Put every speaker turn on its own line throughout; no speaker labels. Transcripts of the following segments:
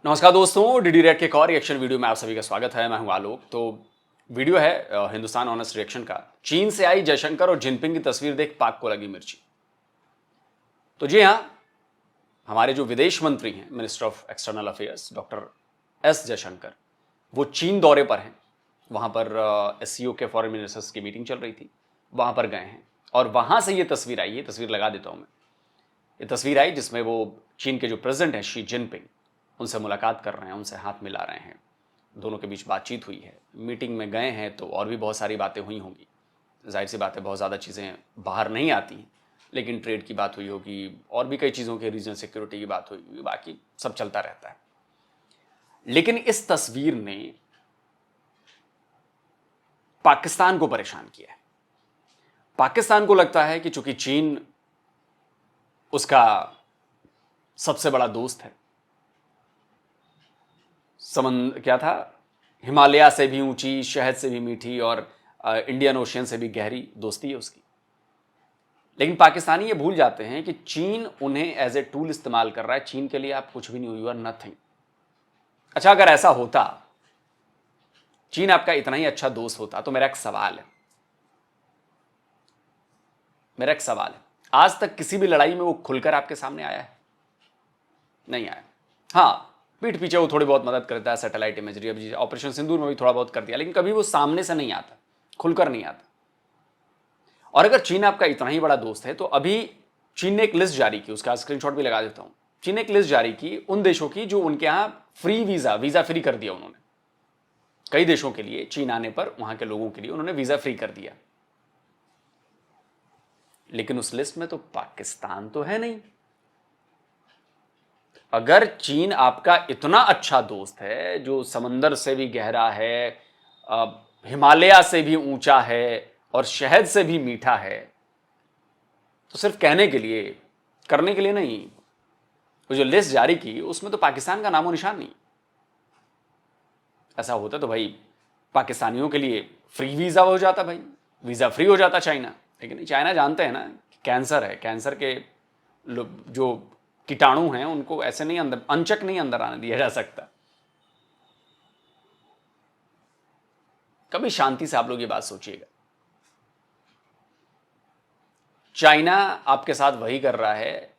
नमस्कार दोस्तों, DD red के एक और रिएक्शन वीडियो में आप सभी का स्वागत है। मैं हूं आलोक। तो वीडियो है हिंदुस्तान ऑनेस्ट रिएक्शन का। चीन से आई जयशंकर और जिनपिंग की तस्वीर देख पाक को लगी मिर्ची। तो जी हां, हमारे जो विदेश मंत्री हैं, minister of external affairs doctor S Jaishankar, वो चीन दौरे पर हैं। वहां पर एससीओ के फॉरेन मिनिस्टर्स की मीटिंग चल रही थी, वहां पर गए हैं और वहां से ये तस्वीर आई है। तस्वीर लगा देता हूं मैं। ये तस्वीर आई जिसमें वो चीन के जो प्रेसिडेंट हैं शी जिनपिंग, उनसे मुलाकात कर रहे हैं, उनसे हाथ मिला रहे हैं। दोनों के बीच बातचीत हुई है, मीटिंग में गए हैं तो और भी बहुत सारी बातें हुई होंगी। जाहिर सी बात है, बहुत ज़्यादा चीज़ें बाहर नहीं आती, लेकिन ट्रेड की बात हुई होगी और भी कई चीज़ों के रीजनल सिक्योरिटी की बात हुई होगी, बाकी सब चलता रहता है। लेकिन इस तस्वीर ने पाकिस्तान को परेशान किया है। पाकिस्तान को लगता है कि चूंकि चीन उसका सबसे बड़ा दोस्त है, क्या था, हिमालय से भी ऊंची, शहद से भी मीठी और इंडियन ओशियन से भी गहरी दोस्ती है उसकी। लेकिन पाकिस्तानी ये भूल जाते हैं कि चीन उन्हें एज ए टूल इस्तेमाल कर रहा है। चीन के लिए आप कुछ भी नहीं, यू आर नथिंग। अच्छा, अगर ऐसा होता, चीन आपका इतना ही अच्छा दोस्त होता, तो मेरा एक सवाल है, आज तक किसी भी लड़ाई में वो खुलकर आपके सामने आया है? नहीं आया। हाँ, पीठ पीछे वो थोड़ी बहुत मदद करता है, सैटेलाइट इमेजरी, अभी ऑपरेशन सिंदूर में भी थोड़ा बहुत कर दिया, लेकिन कभी वो सामने से नहीं आता, खुलकर नहीं आता। और अगर चीन आपका इतना ही बड़ा दोस्त है, तो अभी चीन ने एक लिस्ट जारी की, उसका स्क्रीनशॉट भी लगा देता हूं। चीन ने एक लिस्ट जारी की उन देशों की जो उनके यहां फ्री वीजा फ्री कर दिया उन्होंने। कई देशों के लिए चीन आने पर वहां के लोगों के लिए उन्होंने वीजा फ्री कर दिया। लेकिन उस लिस्ट में तो पाकिस्तान तो है नहीं। अगर चीन आपका इतना अच्छा दोस्त है, जो समंदर से भी गहरा है, हिमालय से भी ऊंचा है और शहद से भी मीठा है, तो सिर्फ कहने के लिए, करने के लिए नहीं। वो जो लिस्ट जारी की उसमें तो पाकिस्तान का नामो निशान नहीं। ऐसा होता तो भाई पाकिस्तानियों के लिए फ्री वीजा हो जाता, भाई वीजा फ्री हो जाता चाइना। लेकिन चाइना जानते हैं ना कि कैंसर है, कैंसर के जो कीटाणु हैं उनको ऐसे नहीं अंदर, अनचक नहीं अंदर आने दिया जा सकता। कभी शांति से आप लोग ये बात सोचिएगा। चाइना आपके साथ वही कर रहा है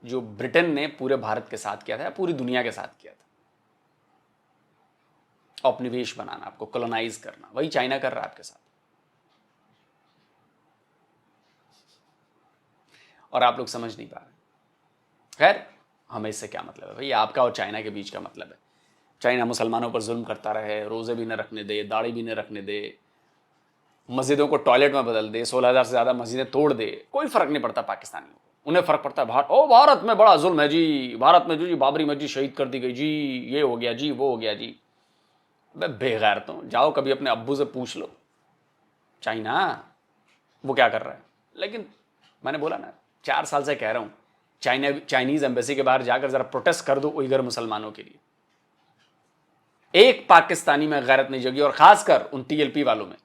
जो ब्रिटेन ने पूरे भारत के साथ किया था या पूरी दुनिया के साथ किया था। औपनिवेश बनाना, आपको कॉलोनाइज करना, वही चाइना कर रहा है आपके साथ। और आप लोग समझ नहीं पा रहे। खैर, हमें इससे क्या मतलब है भाई? आपका और चाइना के बीच का मतलब है चाइना मुसलमानों पर जुल्म करता रहे, रोजे भी न रखने दे, दाढ़ी भी न रखने दे, मस्जिदों को टॉयलेट में बदल दे, 16,000 से ज्यादा मस्जिदें तोड़ दे। कोई फर्क नहीं पड़ता पाकिस्तानियों को। उन्हें फर्क पड़ता है भारत में बड़ा जुल्म है जी, भारत में जी बाबरी मस्जिद शहीद कर दी गई जी, ये हो गया जी, वो हो गया जी। बेगैर तो जाओ कभी अपने अब्बू से पूछ लो, चाइना वो क्या कर रहा है। लेकिन मैंने बोला ना, 4 साल से कह रहा हूं, चाइनीज एम्बेसी के बाहर जाकर जरा प्रोटेस्ट कर दो उइगर मुसलमानों के लिए। एक पाकिस्तानी में गैरत नहीं जगी, और खासकर उन टीएलपी वालों में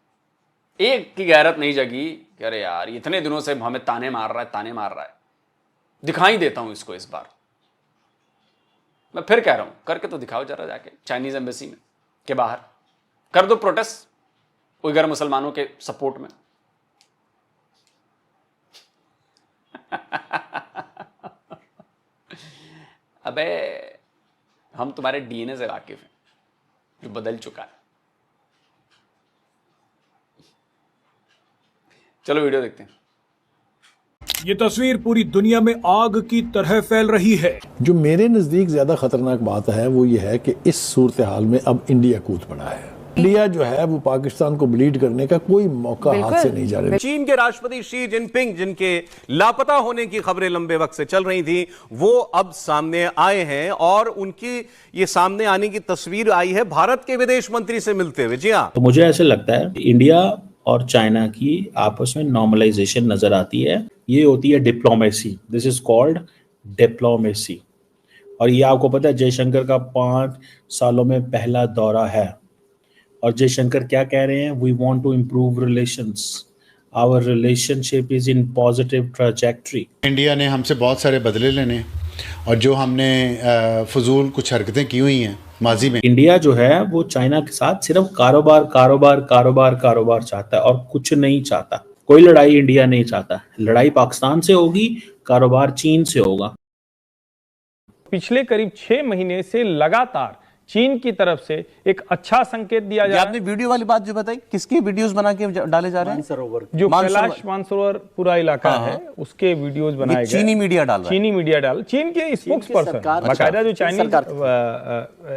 एक की गैरत नहीं जगी कि अरे यार इतने दिनों से हमें ताने मार रहा है, दिखाई देता हूं इसको। इस बार मैं फिर कह रहा हूं, करके तो दिखाओ जरा, जाके चाइनीज एम्बेसी में के बाहर कर दो प्रोटेस्ट उइगर मुसलमानों के सपोर्ट में। अबे हम तुम्हारे डीएनए से वाकिफ हैं जो बदल चुका है। चलो वीडियो देखते हैं।
ये तस्वीर पूरी दुनिया में आग की तरह फैल रही है।
जो मेरे नजदीक ज्यादा खतरनाक बात है वो ये है कि इस सूरत हाल में अब इंडिया कूद पड़ा है। इंडिया जो है वो पाकिस्तान को ब्लीड करने का कोई मौका हाथ से नहीं जा रहा।
चीन के राष्ट्रपति शी जिनपिंग, जिनके लापता होने की खबरें लंबे वक्त से चल रही थी, वो अब सामने आए हैं और उनकी ये सामने आने की तस्वीर आई है भारत के विदेश मंत्री से मिलते हुए। जी हाँ,
तो मुझे ऐसे लगता है इंडिया और चाइना की आपस में नॉर्मलाइजेशन नजर आती है। ये होती है diplomacy, this is called diplomacy. और ये आपको पता है जयशंकर का 5 सालों में पहला दौरा है, और जयशंकर क्या कह रहे हैं? We want to improve relations, our relationship is in positive trajectory.
India ने हमसे बहुत सारे बदले लेने, और जो हमने फजूल कुछ हरकतें की हुई हैं माजी में।
इंडिया जो है वो चाइना के साथ सिर्फ कारोबार कारोबार कारोबार कारोबार चाहता है और कुछ नहीं चाहता। कोई लड़ाई इंडिया नहीं चाहता। लड़ाई पाकिस्तान से होगी, कारोबार चीन से होगा।
पिछले करीब 6 महीने से लगातार चीन की तरफ से एक अच्छा संकेत दिया जा रहा है।
आपने वीडियो वाली बात जो बताई, किसकी वीडियोस बना के डाले जा रहे हैं?
जो कैलाश मानसरोवर पूरा इलाका है उसके वीडियोस बनाए गए।
चीनी मीडिया डाल रहा है।
चीनी मीडिया डाल, चीन के स्पोक्स पर्सन बाकायदा जो चाइनीज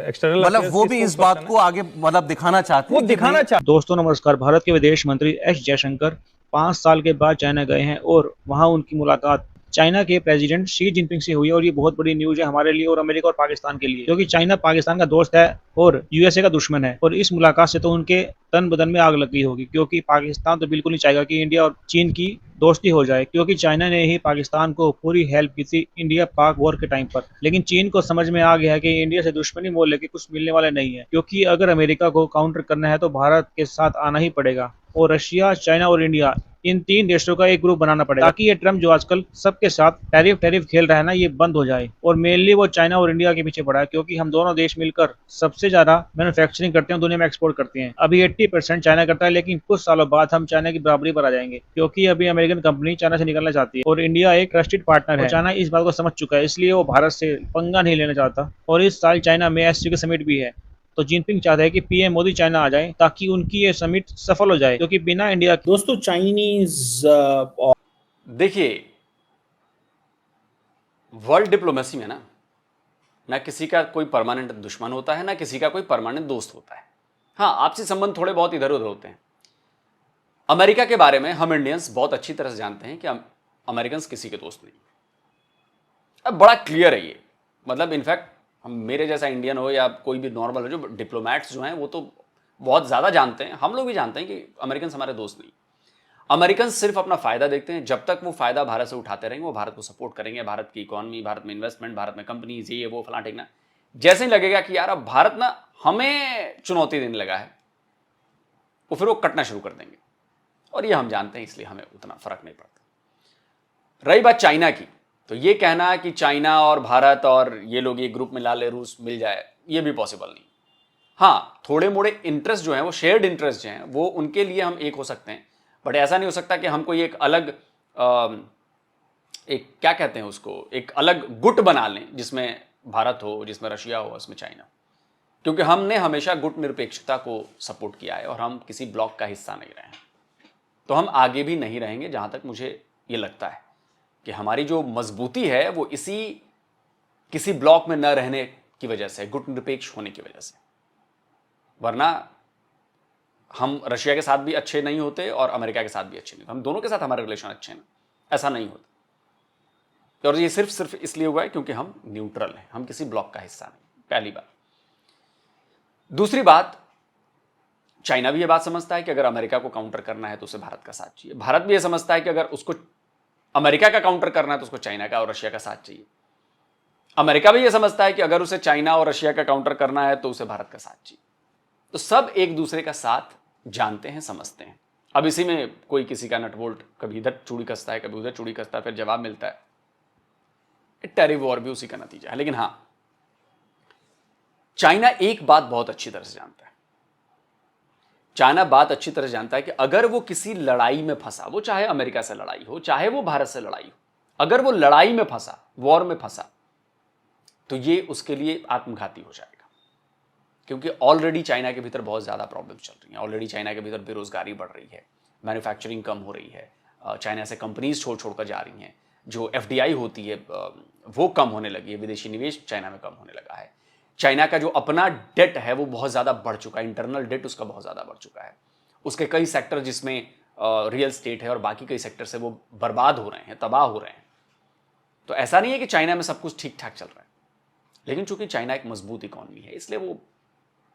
एक्सटर्नल,
मतलब वो भी इस बात को आगे मतलब दिखाना चाहते हैं,
वो दिखाना चाहते।
दोस्तों नमस्कार। भारत के विदेश मंत्री एस जयशंकर 5 साल के बाद चाइना गए हैं और वहां उनकी मुलाकात चाइना के प्रेसिडेंट शी जिनपिंग से हुई है। और ये बहुत बड़ी न्यूज है हमारे लिए और अमेरिका और पाकिस्तान के लिए, क्योंकि चाइना पाकिस्तान का दोस्त है और यूएसए का दुश्मन है। और इस मुलाकात से तो उनके तन बदन में आग लगी होगी, क्योंकि पाकिस्तान तो बिल्कुल नहीं चाहेगा कि इंडिया और चीन की दोस्ती हो जाए, क्योंकि चाइना ने ही पाकिस्तान को पूरी हेल्प की थी इंडिया पाक वॉर के टाइम पर। लेकिन चीन को समझ में आ गया है कि इंडिया से दुश्मनी मोल लेके कुछ मिलने वाले नहीं है, क्योंकि अगर अमेरिका को काउंटर करना है तो भारत के साथ आना ही पड़ेगा। और रशिया, चाइना और इंडिया, इन 3 देशों का एक ग्रुप बनाना पड़ेगा, ताकि ये ट्रम्प जो आजकल सबके साथ टैरिफ खेल रहा है ना, ये बंद हो जाए। और मेनली वो चाइना और इंडिया के पीछे पड़ा है, क्योंकि हम दोनों देश मिलकर सबसे ज्यादा मैन्युफैक्चरिंग करते हैं, दुनिया में एक्सपोर्ट करते हैं। अभी 80% चाइना करता है, लेकिन कुछ सालों बाद हम चाइना की बराबरी पर आ जाएंगे, क्योंकि अभी अमेरिकन कंपनी चाइना से निकलना चाहती है और इंडिया एक ट्रस्टेड पार्टनर है। चाइना इस बात को समझ चुका है, इसलिए वो भारत से पंगा नहीं लेना चाहता। और इस साल चाइना में एससीओ का समिट भी है, तो जिनपिंग चाहता है कि पीएम मोदी चाइना आ जाए, ताकि उनकी ये समिट सफल हो जाए, क्योंकि बिना इंडिया के
दोस्तों चाइनीज
देखिए, वर्ल्ड डिप्लोमेसी में ना किसी का कोई परमानेंट दुश्मन होता है, ना किसी का कोई परमानेंट दोस्त होता है। हाँ, आपसी संबंध थोड़े बहुत इधर उधर होते हैं। अमेरिका के बारे में हम इंडियंस बहुत अच्छी तरह से जानते हैं कि अमेरिकन किसी के दोस्त नहीं। अब बड़ा क्लियर है ये, मतलब इनफैक्ट हम मेरे जैसा इंडियन हो या कोई भी नॉर्मल हो, जो डिप्लोमैट्स जो हैं वो तो बहुत ज़्यादा जानते हैं। हम लोग भी जानते हैं कि अमेरिकन हमारे दोस्त नहीं। अमेरिकन सिर्फ अपना फ़ायदा देखते हैं। जब तक वो फ़ायदा भारत से उठाते रहेंगे, वो भारत को सपोर्ट करेंगे, भारत की इकॉनमी, भारत में इन्वेस्टमेंट, भारत में कंपनीज, ये वो फलां ठिकना। जैसे ही लगेगा कि यार अब भारत ना हमें चुनौती देने लगा है, वो फिर वो कटना शुरू कर देंगे। और ये हम जानते हैं, इसलिए हमें उतना फ़र्क नहीं पड़ता। रही बात चाइना की, तो ये कहना कि चाइना और भारत और ये लोग एक ग्रुप में ला ले, रूस मिल जाए, ये भी पॉसिबल नहीं। हाँ, थोड़े मोड़े इंटरेस्ट जो हैं, वो शेयर्ड इंटरेस्ट जो हैं, वो उनके लिए हम एक हो सकते हैं, बट ऐसा नहीं हो सकता कि हम कोई एक अलग एक क्या कहते हैं उसको, एक अलग गुट बना लें जिसमें भारत हो, जिसमें रशिया हो, इसमें चाइना। क्योंकि हमने हमेशा गुट निरपेक्षता को सपोर्ट किया है और हम किसी ब्लॉक का हिस्सा नहीं रहे हैं, तो हम आगे भी नहीं रहेंगे। जहाँ तक मुझे ये लगता है कि हमारी जो मजबूती है वो इसी किसी ब्लॉक में न रहने की वजह से, गुट निरपेक्ष होने की वजह से। वरना हम रशिया के साथ भी अच्छे नहीं होते और अमेरिका के साथ भी अच्छे नहीं होते। हम दोनों के साथ हमारे रिलेशन अच्छे हैं, ऐसा नहीं होता। और ये सिर्फ इसलिए हुआ है क्योंकि हम न्यूट्रल हैं, हम किसी ब्लॉक का हिस्सा नहीं, पहली बात। दूसरी बात, चाइना भी ये बात समझता है कि अगर अमेरिका को काउंटर करना है तो उसे भारत का साथ चाहिए। भारत भी ये समझता है कि अगर उसको अमेरिका का काउंटर करना है तो उसको चाइना का और रशिया का साथ चाहिए। अमेरिका भी ये समझता है कि अगर उसे चाइना और रशिया का काउंटर करना है तो उसे भारत का साथ चाहिए। तो सब एक दूसरे का साथ जानते हैं, समझते हैं। अब इसी में कोई किसी का नटवोल्ट, कभी इधर चूड़ी कसता है, कभी उधर चूड़ी कसता है, फिर जवाब मिलता है। टेरिफ वॉर भी उसी का नतीजा है। लेकिन हाँ, चाइना एक बात बहुत अच्छी तरह से जानता है। चाइना बात अच्छी तरह से जानता है कि अगर वो किसी लड़ाई में फंसा, वो चाहे अमेरिका से लड़ाई हो, चाहे वो भारत से लड़ाई हो, अगर वो लड़ाई में फंसा, वॉर में फंसा, तो ये उसके लिए आत्मघाती हो जाएगा। क्योंकि ऑलरेडी चाइना के भीतर बहुत ज़्यादा प्रॉब्लम चल रही हैं। ऑलरेडी चाइना के भीतर बेरोजगारी बढ़ रही है, मैन्युफैक्चरिंग कम हो रही है, चाइना से कंपनीज छोड़ कर जा रही हैं, जो FDI होती है वो कम होने लगी है, विदेशी निवेश चाइना में कम होने लगा है। चाइना का जो अपना डेट है वो बहुत ज़्यादा बढ़ चुका है, इंटरनल डेट उसका बहुत ज़्यादा बढ़ चुका है। उसके कई सेक्टर जिसमें रियल स्टेट है और बाकी कई सेक्टर से वो बर्बाद हो रहे हैं, तबाह हो रहे हैं। तो ऐसा नहीं है कि चाइना में सब कुछ ठीक ठाक चल रहा है, लेकिन चूंकि चाइना एक मजबूत इकॉनमी है, इसलिए वो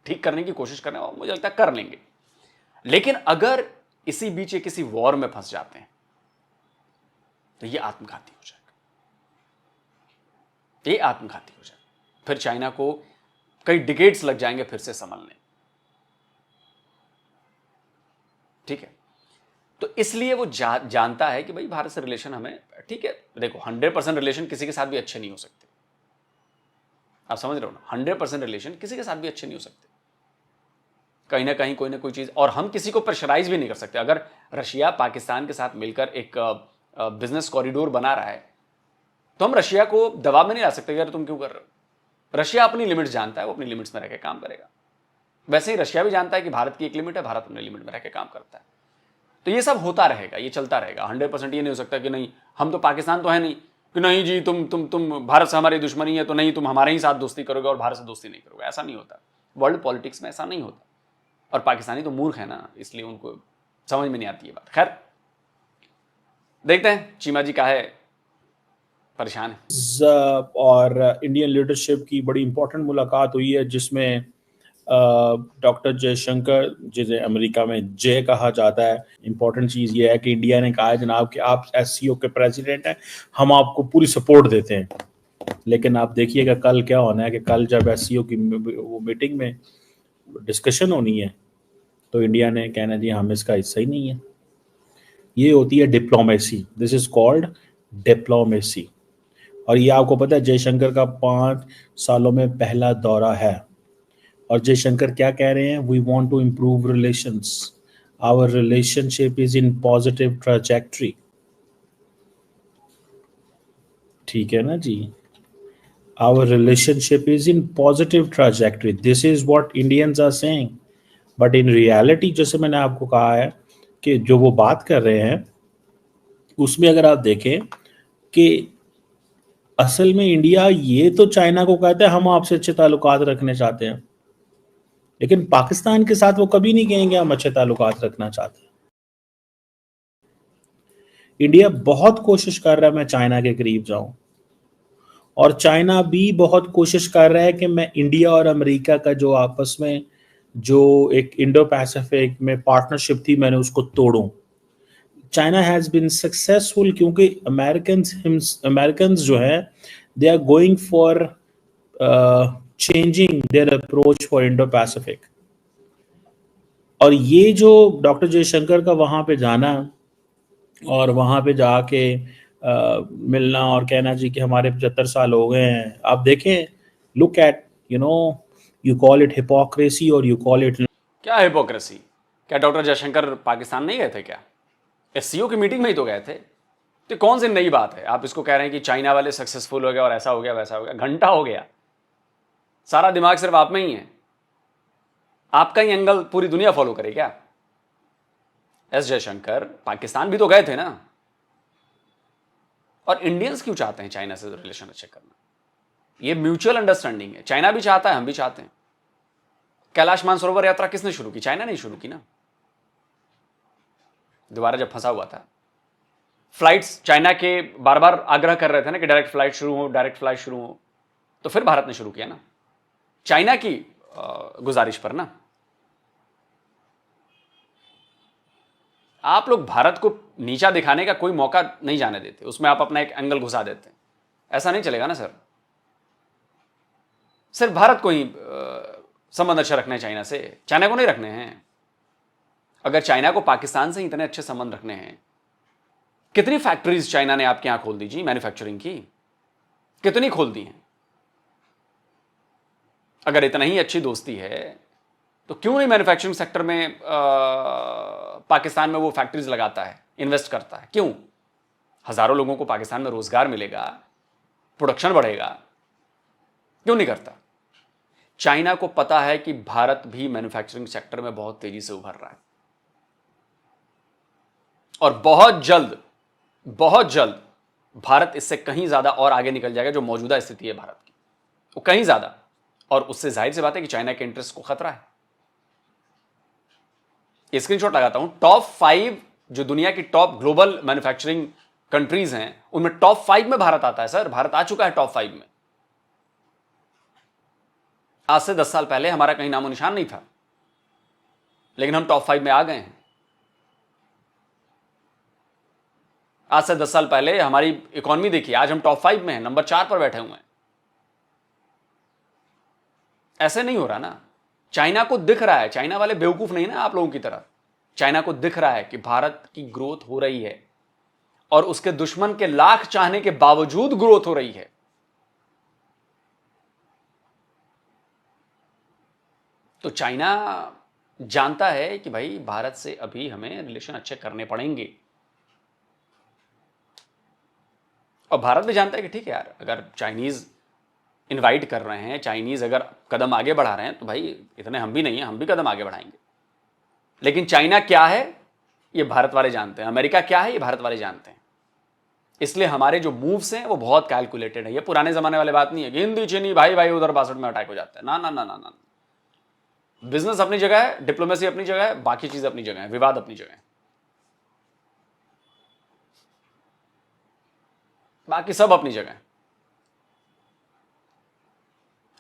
ठीक करने की कोशिश कर रहे हैं और मुझे लगता है कर लेंगे। लेकिन अगर इसी बीच किसी वॉर में फंस जाते हैं तो ये आत्मघाती हो जाएगा, ये आत्मघाती हो जाएगा। फिर चाइना को कई डिकेड्स लग जाएंगे फिर से संभलने। ठीक है, तो इसलिए वो जानता है कि भाई भारत से रिलेशन हमें, ठीक है, देखो 100% रिलेशन किसी के साथ भी अच्छे नहीं हो सकते, आप समझ रहे हो ना, 100% रिलेशन किसी के साथ भी अच्छे नहीं हो सकते, कहीं ना कहीं कोई ना कोई चीज, और हम किसी को प्रेशराइज भी नहीं कर सकते। अगर रशिया पाकिस्तान के साथ मिलकर एक बिजनेस कॉरिडोर बना रहा है तो हम रशिया को दबाव में नहीं ला सकते यार तुम क्यों कर रहे हो। रशिया अपनी लिमिट्स जानता है, वो अपनी लिमिट्स में रहकर काम करेगा। वैसे ही रशिया भी जानता है कि भारत की एक लिमिट है, भारत अपने लिमिट में रहकर काम करता है। तो ये सब होता रहेगा, ये चलता रहेगा। 100% ये नहीं हो सकता कि नहीं हम तो पाकिस्तान तो है नहीं कि नहीं जी तुम भारत से हमारी दुश्मनी है तो नहीं तुम हमारे ही साथ दोस्ती करोगे और भारत से दोस्ती नहीं करोगे, ऐसा नहीं होता। वर्ल्ड पॉलिटिक्स में ऐसा नहीं होता। और पाकिस्तानी तो मूर्ख है ना, इसलिए उनको समझ में नहीं आती ये बात। खैर देखते हैं चीमा जी का है परेशान है।
और इंडियन लीडरशिप की बड़ी इंपॉर्टेंट मुलाकात हुई है जिसमें डॉक्टर जयशंकर, जिसे अमेरिका में जय कहा जाता है, इंपॉर्टेंट चीज़ ये है कि इंडिया ने कहा है जनाब कि आप एससीओ के प्रेसिडेंट हैं, हम आपको पूरी सपोर्ट देते हैं। लेकिन आप देखिएगा कल क्या होना है कि कल जब एससीओ की वो मीटिंग में डिस्कशन होनी है तो इंडिया ने कहना जी हम इसका हिस्सा ही नहीं है। ये होती है diplomacy, this is called diplomacy. और ये आपको पता है जयशंकर का 5 सालों में पहला दौरा है और जयशंकर क्या कह रहे हैं, we want to improve relations, our relationship is in positive trajectory. ठीक है ना जी, our relationship is in positive trajectory, this is what Indians are saying. But in reality जैसे मैंने आपको कहा है कि जो वो बात कर रहे हैं उसमें अगर आप देखें कि असल में इंडिया ये तो चाइना को कहता है हम आपसे अच्छे ताल्लुकात रखने चाहते हैं, लेकिन पाकिस्तान के साथ वो कभी नहीं कहेंगे हम अच्छे ताल्लुकात रखना चाहते हैं। इंडिया बहुत कोशिश कर रहा है मैं चाइना के करीब जाऊं और चाइना भी बहुत कोशिश कर रहा है कि मैं इंडिया और अमेरिका का जो आपस में जो एक इंडो पैसिफिक में पार्टनरशिप थी मैंने उसको तोड़ूं। चाइना हैज बीन सक्सेसफुल क्योंकि अमेरिकन्स जो है they are going for changing their approach for Indo Pacific. और ये जो डॉक्टर जयशंकर का वहां पे जाना और वहां पे जाके मिलना और कहना जी कि हमारे 75 साल हो गए हैं, आप देखें, look at you call it hypocrisy और यू कॉल इट,
क्या हिपोक्रेसी? क्या डॉक्टर जयशंकर पाकिस्तान नहीं गए थे क्या? एससीओ की मीटिंग में ही तो गए थे। तो कौन सी नई बात है? आप इसको कह रहे हैं कि चाइना वाले सक्सेसफुल हो गए और ऐसा हो गया वैसा हो गया। घंटा हो गया, सारा दिमाग सिर्फ आप में ही है। आपका ही एंगल पूरी दुनिया फॉलो करे क्या? एस जयशंकर पाकिस्तान भी तो गए थे ना। और इंडियंस क्यों चाहते हैं चाइना से रिलेशन अच्छे करना? ये म्यूचुअल अंडरस्टैंडिंग है। चाइना भी चाहता है, हम भी चाहते हैं। कैलाश मानसरोवर यात्रा किसने शुरू की? चाइना ने शुरू की ना। दोबारा जब फंसा हुआ था, फ्लाइट्स चाइना के बार बार आग्रह कर रहे थे ना कि डायरेक्ट फ्लाइट शुरू हो, डायरेक्ट फ्लाइट शुरू हो, तो फिर भारत ने शुरू किया ना, चाइना की गुजारिश पर ना। आप लोग भारत को नीचा दिखाने का कोई मौका नहीं जाने देते, उसमें आप अपना एक एंगल घुसा देते हैं। ऐसा नहीं चलेगा ना सर। सिर्फ भारत को ही संबंध अच्छे रखने हैं चाइना से, चाइना को नहीं रखने हैं। अगर चाइना को पाकिस्तान से इतने अच्छे संबंध रखने हैं, कितनी फैक्ट्रीज चाइना ने आपके यहां खोल दी जी मैन्युफैक्चरिंग की? कितनी खोल दी हैं? अगर इतना ही अच्छी दोस्ती है तो क्यों नहीं मैन्युफैक्चरिंग सेक्टर में पाकिस्तान में वो फैक्ट्रीज लगाता है, इन्वेस्ट करता है? क्यों? हजारों लोगों को पाकिस्तान में रोजगार मिलेगा, प्रोडक्शन बढ़ेगा, क्यों नहीं करता? चाइना को पता है कि भारत भी मैन्युफैक्चरिंग सेक्टर में बहुत तेजी से उभर रहा है और बहुत जल्द भारत इससे कहीं ज्यादा और आगे निकल जाएगा। जो मौजूदा स्थिति है भारत की, वो कहीं ज्यादा, और उससे जाहिर सी बात है कि चाइना के इंटरेस्ट को खतरा है। स्क्रीनशॉट लगाता हूं, टॉप 5 जो दुनिया की टॉप ग्लोबल मैन्युफैक्चरिंग कंट्रीज हैं उनमें टॉप 5 में भारत आता है सर। भारत आ चुका है टॉप 5 में। आज से 10 साल पहले हमारा कहीं नामो निशान नहीं था, लेकिन हम टॉप 5 में आ गए हैं। आज से 10 साल पहले हमारी इकोनॉमी देखिए, आज हम टॉप 5 में हैं, नंबर 4 पर बैठे हुए हैं। ऐसे नहीं हो रहा ना। चाइना को दिख रहा है, चाइना वाले बेवकूफ नहीं ना आप लोगों की तरह। चाइना को दिख रहा है कि भारत की ग्रोथ हो रही है और उसके दुश्मन के लाख चाहने के बावजूद ग्रोथ हो रही है। तो चाइना जानता है कि भाई भारत से अभी हमें रिलेशन अच्छे करने पड़ेंगे, और भारत भी जानता है कि ठीक है यार, अगर चाइनीज इनवाइट कर रहे हैं, चाइनीज अगर कदम आगे बढ़ा रहे हैं, तो भाई इतने हम भी नहीं हैं, हम भी कदम आगे बढ़ाएंगे। लेकिन चाइना क्या है ये भारत वाले जानते हैं, अमेरिका क्या है ये भारत वाले जानते हैं। इसलिए हमारे जो मूव्स हैं वो बहुत कैलकुलेटेड है। ये पुराने जमाने वाले बात नहीं है कि हिंदी चीनी भाई भाई उधर 62 में अटैक हो जाता है। ना ना ना ना ना, बिजनेस अपनी जगह है, डिप्लोमेसी अपनी जगह है, बाकी चीज अपनी जगह है, विवाद अपनी जगह है, बाकी सब अपनी जगह है।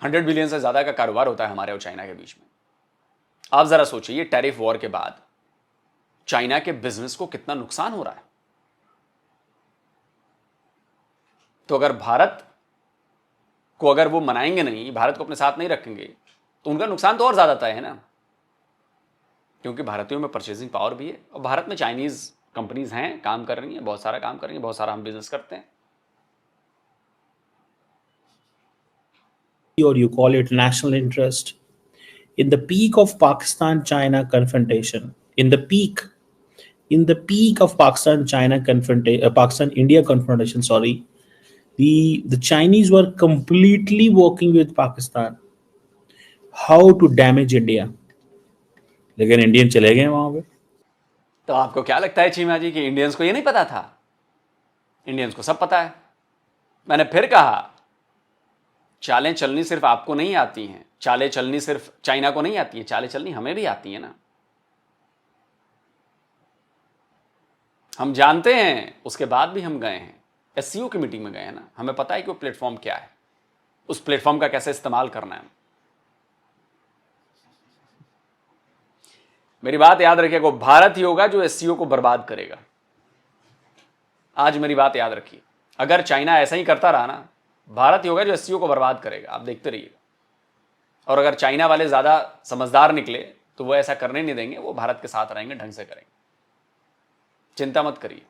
100 बिलियन से ज्यादा का कारोबार होता है हमारे और चाइना के बीच में। आप जरा सोचिए, टैरिफ वॉर के बाद चाइना के बिजनेस को कितना नुकसान हो रहा है। तो अगर भारत को अगर वो मनाएंगे नहीं, भारत को अपने साथ नहीं रखेंगे, तो उनका नुकसान तो और ज्यादा तय है ना, क्योंकि भारतीयों में परचेजिंग पावर भी है और भारत में चाइनीज कंपनीज हैं, काम कर रही हैं, बहुत सारा काम कर रही हैं, बहुत सारा हम बिजनेस करते हैं।
or you call it national interest. In the peak of Pakistan-China confrontation, in the peak of Pakistan-India confrontation, the Chinese were completely working with Pakistan how to damage India. लेकिन इंडियन चले गए वहां पे।
तो आपको क्या लगता है चीमा जी कि इंडियंस को ये नहीं पता था? इंडियंस को सब पता है। मैंने फिर कहा, चालें चलनी सिर्फ आपको नहीं आती हैं, चालें चलनी सिर्फ चाइना को नहीं आती है, चालें चलनी हमें भी आती है ना। हम जानते हैं, उसके बाद भी हम गए हैं, एससीओ की मीटिंग में गए हैं ना, हमें पता है कि वो प्लेटफॉर्म क्या है, उस प्लेटफॉर्म का कैसे इस्तेमाल करना है। मेरी बात याद रखिएगा, भारत ही होगा जो एससीओ को बर्बाद करेगा। आज मेरी बात याद रखिए, अगर चाइना ऐसा ही करता रहा ना, भारत ही होगा जो एससीओ को बर्बाद करेगा। आप देखते रहिएगा। और अगर चाइना वाले ज्यादा समझदार निकले तो वो ऐसा करने नहीं देंगे, वो भारत के साथ रहेंगे, ढंग से करेंगे, चिंता मत करिए।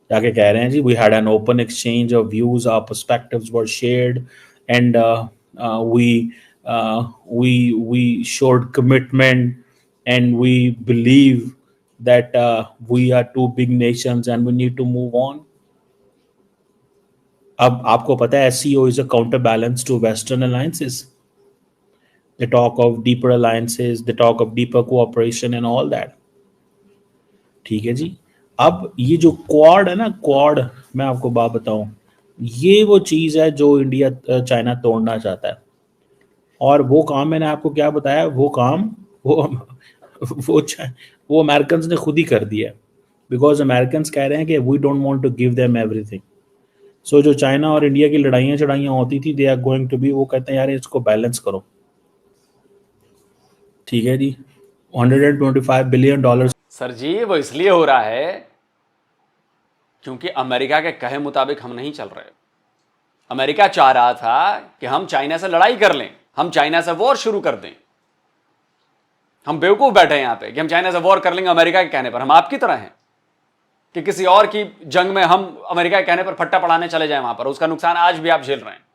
जाके कह रहे हैं जी, we had an open exchange of views, our perspectives were shared, and we showed commitment, and we believe that we are two big nations and we need to move on. अब आपको पता है SCO is a counterbalance to Western alliances. They talk of deeper alliances, they talk of deeper cooperation and all that. ठीक है जी। अब ये जो quad है ना, क्वाड, मैं आपको बात बताऊं, ये वो चीज है जो इंडिया चाइना तोड़ना चाहता है। और वो काम मैंने आपको क्या बताया, वो काम वो अमेरिकन ने खुद ही कर दिया, बिकॉज अमेरिकन कह रहे हैं कि we don't want to give them everything. So जो चाइना और इंडिया की लड़ाइयाँ होती थी, they are going to be, वो कहते हैं यार इसको बैलेंस करो। ठीक है जी। $125 बिलियन।
सर जी, वो इसलिए हो रहा है क्योंकि अमेरिका के कहे मुताबिक हम नहीं चल रहे। अमेरिका चाह रहा था कि हम चाइना से लड़ाई कर लें, हम चाइना से वॉर शुरू कर दें। हम बेवकूफ बैठे हैं यहां पे कि हम चाइना से वॉर कर लेंगे अमेरिका के कहने पर। हम आपकी तरह हैं कि किसी और की जंग में हम अमेरिका के कहने पर फट्टा पड़ाने चले जाएं वहां पर, उसका नुकसान आज भी आप झेल रहे हैं।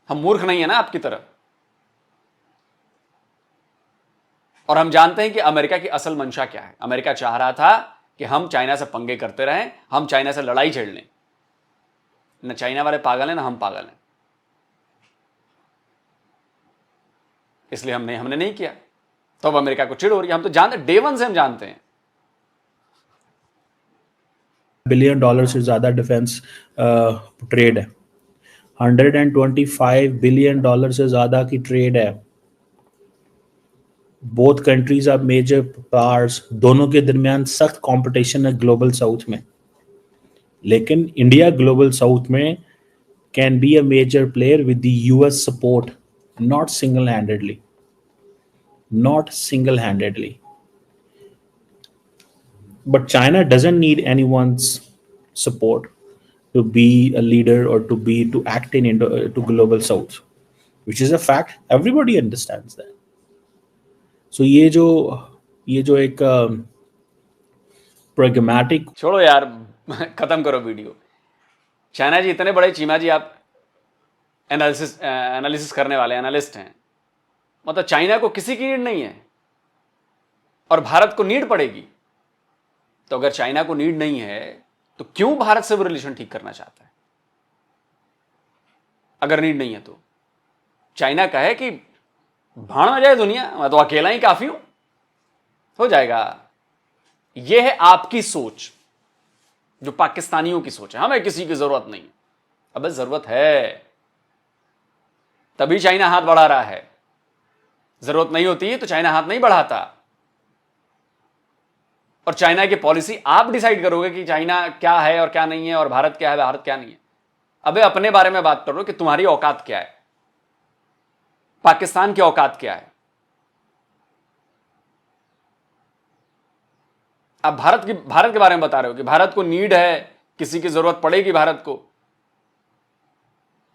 हम मूर्ख नहीं है ना आपकी तरह। और हम जानते हैं कि अमेरिका की असल मंशा क्या है। अमेरिका चाह रहा था कि हम चाइना से पंगे करते रहें, हम चाइना से लड़ाई छेड़ लें। न चाइना वाले पागल हैं, ना हम पागल हैं। इसलिए हमने नहीं किया। तो अब अमेरिका को चिढ़ हो रही है। हम तो जानते, डे वन से हम जानते हैं।
$1 बिलियन से ज्यादा डिफेंस ट्रेड है। $125 बिलियन से ज्यादा की ट्रेड है। Both countries are major powers. दोनों के दरमियान सख्त कंपटीशन है ग्लोबल साउथ में। लेकिन इंडिया ग्लोबल साउथ में can be a major player with the US support, not single handedly, not single-handedly. But China doesn't need anyone's support to be a leader or to act to global south, which is a fact. Everybody understands that. So ये जो एक pragmatic,
छोड़ो यार, खत्म करो video. China जी इतने बड़े चीमा जी आप एनालिसिस करने वाले एनालिस्ट हैं, मतलब चाइना को किसी की नीड नहीं है और भारत को नीड पड़ेगी। तो अगर चाइना को नीड नहीं है तो क्यों भारत से वो रिलेशन ठीक करना चाहता है? अगर नीड नहीं है तो चाइना कहे कि भाड़ में जाए दुनिया, मैं तो अकेला ही काफी हूं, हो जाएगा। यह है आपकी सोच, जो पाकिस्तानियों की सोच है, हमें किसी की जरूरत नहीं। अबे जरूरत है, तभी चाइना हाथ बढ़ा रहा है। जरूरत नहीं होती तो चाइना हाथ नहीं बढ़ाता। और चाइना की पॉलिसी आप डिसाइड करोगे कि चाइना क्या है और क्या नहीं है, और भारत क्या है भारत क्या नहीं है। अबे अपने बारे में बात करो कि तुम्हारी औकात क्या है, पाकिस्तान की औकात क्या है। आप भारत के बारे में बता रहे हो कि भारत को नीड है, किसी की जरूरत पड़ेगी भारत को।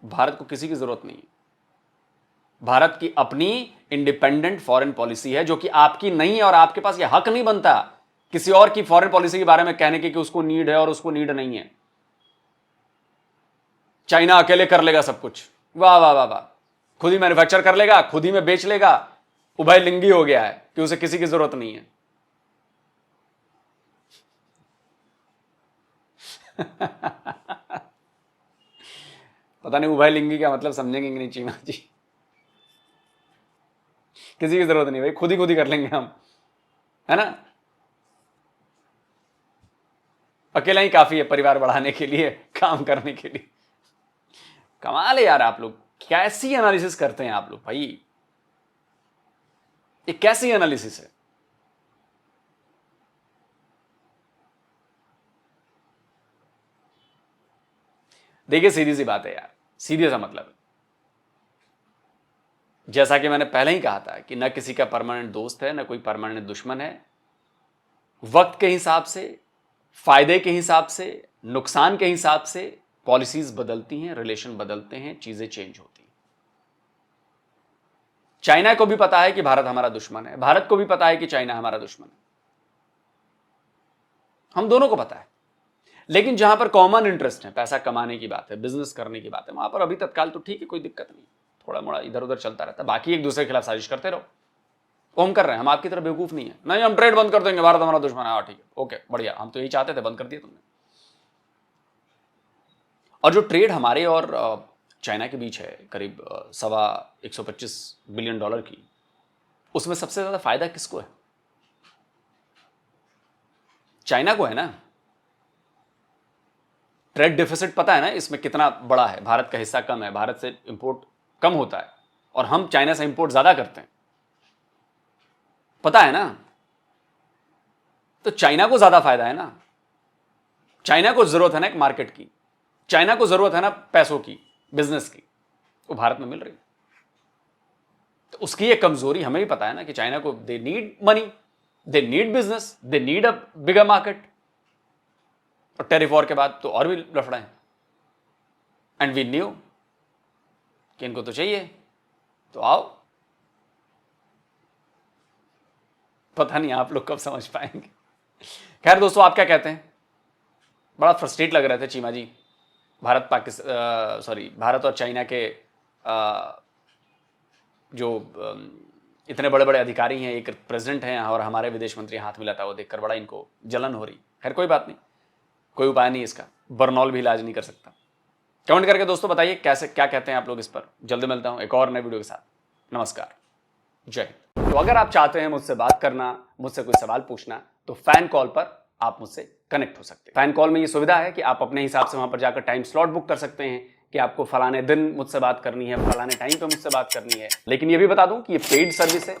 भारत को किसी की जरूरत नहीं है। भारत की अपनी इंडिपेंडेंट फॉरेन पॉलिसी है, जो कि आपकी नहीं है, और आपके पास यह हक नहीं बनता किसी और की फॉरेन पॉलिसी के बारे में कहने की कि उसको नीड है और उसको नीड नहीं है। चाइना अकेले कर लेगा सब कुछ, वाह वाह वाह वाह, खुद ही मैन्युफैक्चर कर लेगा, खुद ही में बेच लेगा, उभय लिंगी हो गया है कि उसे किसी की जरूरत नहीं है। पता नहीं उभय लिंगी क्या मतलब समझेंगे कि नहीं चीमा जी। किसी की जरूरत नहीं भाई, खुद ही कर लेंगे हम, है ना। अकेला ही काफी है परिवार बढ़ाने के लिए, काम करने के लिए। कमाल है यार, आप लोग कैसी एनालिसिस करते हैं आप लोग भाई, ये कैसी एनालिसिस है। देखिए सीधी सी बात है यार, सीधे सा मतलब है, जैसा कि मैंने पहले ही कहा था कि न किसी का परमानेंट दोस्त है, न कोई परमानेंट दुश्मन है। वक्त के हिसाब से, फायदे के हिसाब से, नुकसान के हिसाब से पॉलिसीज बदलती हैं, रिलेशन बदलते हैं, चीजें चेंज होती हैं। चाइना को भी पता है कि भारत हमारा दुश्मन है, भारत को भी पता है कि चाइना हमारा दुश्मन है, हम दोनों को पता है। लेकिन जहां पर कॉमन इंटरेस्ट है, पैसा कमाने की बात है, बिजनेस करने की बात है, वहां पर अभी तत्काल तो ठीक है, कोई दिक्कत नहीं, थोड़ा मोड़ा इधर उधर चलता रहता है। बाकी एक दूसरे के खिलाफ साजिश करते रहो, वो हम कर रहे हैं, हम आपकी तरह बेवकूफ नहीं है। नहीं हम ट्रेड बंद कर देंगे, भारत हमारा दुश्मन है, ठीक है, ओके बढ़िया, हम तो यही चाहते थे, बंद कर दिया तुमने। और जो ट्रेड हमारे और चाइना के बीच है करीब $125 बिलियन की, उसमें सबसे ज्यादा फायदा किसको है? चाइना को है ना। ट्रेड डेफिसिट पता है ना इसमें कितना बड़ा है, भारत का हिस्सा कम है, भारत से इंपोर्ट कम होता है और हम चाइना से इंपोर्ट ज्यादा करते हैं, पता है ना। तो चाइना को ज्यादा फायदा है ना, चाइना को जरूरत है ना एक मार्केट की, चाइना को जरूरत है ना पैसों की, बिजनेस की, वो भारत में मिल रही। तो उसकी ये कमजोरी हमें भी पता है ना कि चाइना को they need money, they need business, they need a bigger market. और टेरिफ वॉर के बाद तो और भी लफड़ा है, एंड वी न्यू कि इनको तो चाहिए, तो आओ। पता नहीं आप लोग कब समझ पाएंगे। खैर दोस्तों, आप क्या कहते हैं? बड़ा फ्रस्ट्रेट लग रहे थे चीमा जी, भारत और चाइना के जो इतने बड़े बड़े अधिकारी हैं, एक प्रेसिडेंट हैं और हमारे विदेश मंत्री हाथ मिलाता वो देखकर बड़ा इनको जलन हो रही। खैर कोई बात नहीं, कोई उपाय नहीं इसका, बर्नौल भी इलाज नहीं कर सकता। कमेंट करके दोस्तों बताइए कैसे, क्या कहते हैं आप लोग इस पर। जल्दी मिलता हूं एक और नए वीडियो के साथ। नमस्कार, जय हिंद। तो अगर आप चाहते हैं मुझसे बात करना, मुझसे कोई सवाल पूछना, तो फैन कॉल पर आप मुझसे कनेक्ट हो सकते हैं। फैन कॉल में ये सुविधा है कि आप अपने हिसाब से वहां पर जाकर टाइम स्लॉट बुक कर सकते हैं कि आपको फलाने दिन मुझसे बात करनी है, फलाने टाइम पे मुझसे बात करनी है। लेकिन ये भी बता दूं कि ये पेड सर्विस है,